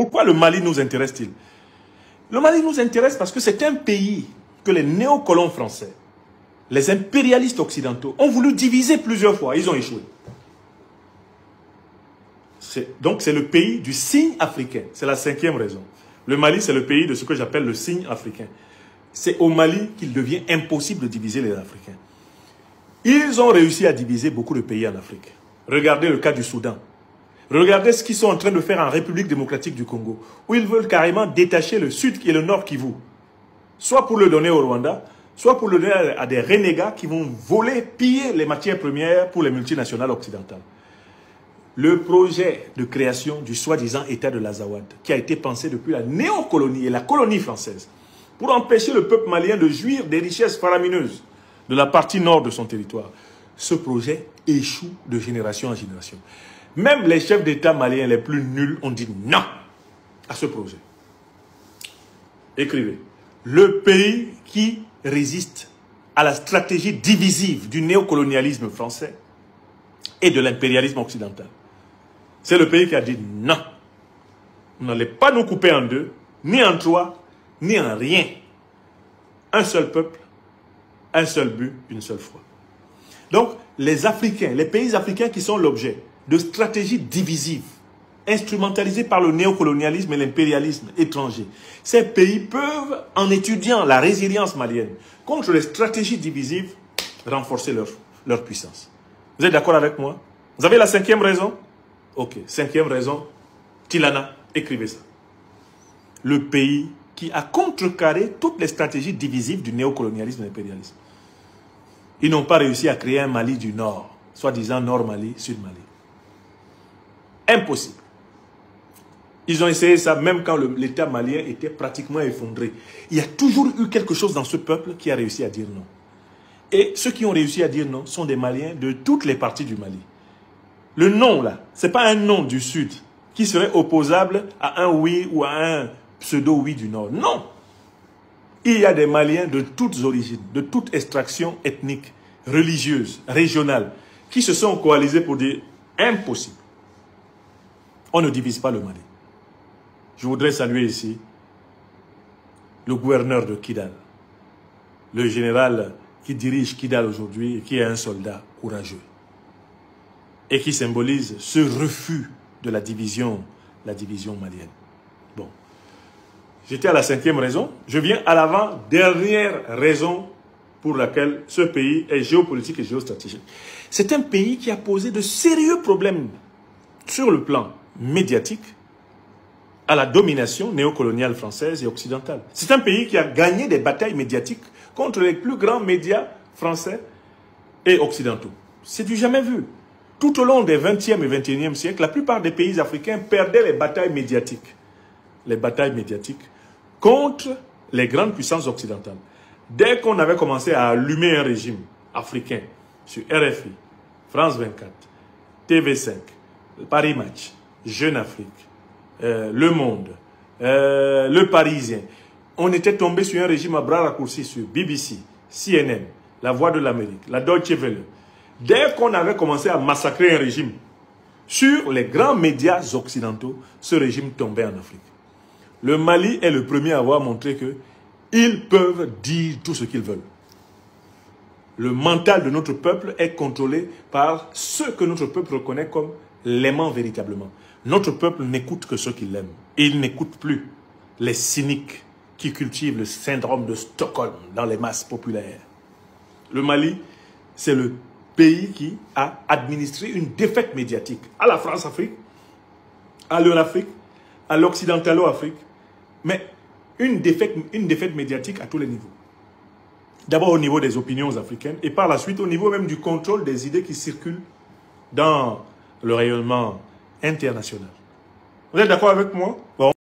Pourquoi le Mali nous intéresse-t-il? Le Mali nous intéresse parce que c'est un pays que les néocolons français, les impérialistes occidentaux, ont voulu diviser plusieurs fois. Ils ont échoué. Donc c'est le pays du signe africain. C'est la 5e raison. Le Mali, c'est le pays de ce que j'appelle le signe africain. C'est au Mali qu'il devient impossible de diviser les Africains. Ils ont réussi à diviser beaucoup de pays en Afrique. Regardez le cas du Soudan. Regardez ce qu'ils sont en train de faire en République démocratique du Congo, où ils veulent carrément détacher le Sud et le Nord Kivu. Soit pour le donner au Rwanda, soit pour le donner à des renégats qui vont voler, piller les matières premières pour les multinationales occidentales. Le projet de création du soi-disant État de l'Azawad, qui a été pensé depuis la néocolonie et la colonie française, pour empêcher le peuple malien de jouir des richesses faramineuses de la partie nord de son territoire. Ce projet échoue de génération en génération. Même les chefs d'État maliens les plus nuls ont dit non à ce projet. Écrivez. Le pays qui résiste à la stratégie divisive du néocolonialisme français et de l'impérialisme occidental. C'est le pays qui a dit non. Vous n'allez pas nous couper en deux, ni en trois, ni en rien. Un seul peuple, un seul but, une seule foi. Donc, les Africains, les pays africains qui sont l'objet de stratégies divisives, instrumentalisées par le néocolonialisme et l'impérialisme étranger, ces pays peuvent, en étudiant la résilience malienne contre les stratégies divisives, renforcer leur puissance. Vous êtes d'accord avec moi? Vous avez la 5e raison? Ok, 5e raison, Tilana, écrivez ça. Le pays qui a contrecarré toutes les stratégies divisives du néocolonialisme et de l'impérialisme. Ils n'ont pas réussi à créer un Mali du Nord, soi-disant Nord-Mali, Sud-Mali. Impossible. Ils ont essayé ça même quand l'État malien était pratiquement effondré. Il y a toujours eu quelque chose dans ce peuple qui a réussi à dire non. Et ceux qui ont réussi à dire non sont des Maliens de toutes les parties du Mali. Le non, là, ce n'est pas un non du Sud qui serait opposable à un oui ou à un pseudo-oui du Nord. Non. Il y a des Maliens de toutes origines, de toute extraction ethnique, religieuse, régionale, qui se sont coalisés pour dire impossible. On ne divise pas le Mali. Je voudrais saluer ici le gouverneur de Kidal, le général qui dirige Kidal aujourd'hui et qui est un soldat courageux et qui symbolise ce refus de la division malienne. Bon. J'étais à la 5e raison. Je viens à l'avant-dernière raison pour laquelle ce pays est géopolitique et géostratégique. C'est un pays qui a posé de sérieux problèmes sur le plan médiatique à la domination néocoloniale française et occidentale. C'est un pays qui a gagné des batailles médiatiques contre les plus grands médias français et occidentaux. C'est du jamais vu. Tout au long des 20e et 21e siècles, la plupart des pays africains perdaient les batailles médiatiques. Les batailles médiatiques contre les grandes puissances occidentales. Dès qu'on avait commencé à allumer un régime africain sur RFI, France 24, TV5, Paris Match, Jeune Afrique, Le Monde, Le Parisien, on était tombé sur un régime à bras raccourcis sur BBC, CNN, La Voix de l'Amérique, la Deutsche Welle. Dès qu'on avait commencé à massacrer un régime sur les grands médias occidentaux, ce régime tombait en Afrique. Le Mali est le premier à avoir montré qu'ils peuvent dire tout ce qu'ils veulent. Le mental de notre peuple est contrôlé par ceux que notre peuple reconnaît comme l'aimant véritablement. Notre peuple n'écoute que ceux qui l'aiment. Et il n'écoute plus les cyniques qui cultivent le syndrome de Stockholm dans les masses populaires. Le Mali, c'est le pays qui a administré une défaite médiatique à la France-Afrique, à l'Eurafrique, à l'Occidentalo-Afrique, mais une défaite médiatique à tous les niveaux. D'abord au niveau des opinions africaines et par la suite au niveau même du contrôle des idées qui circulent dans le rayonnement international. Vous êtes d'accord avec moi? Bon.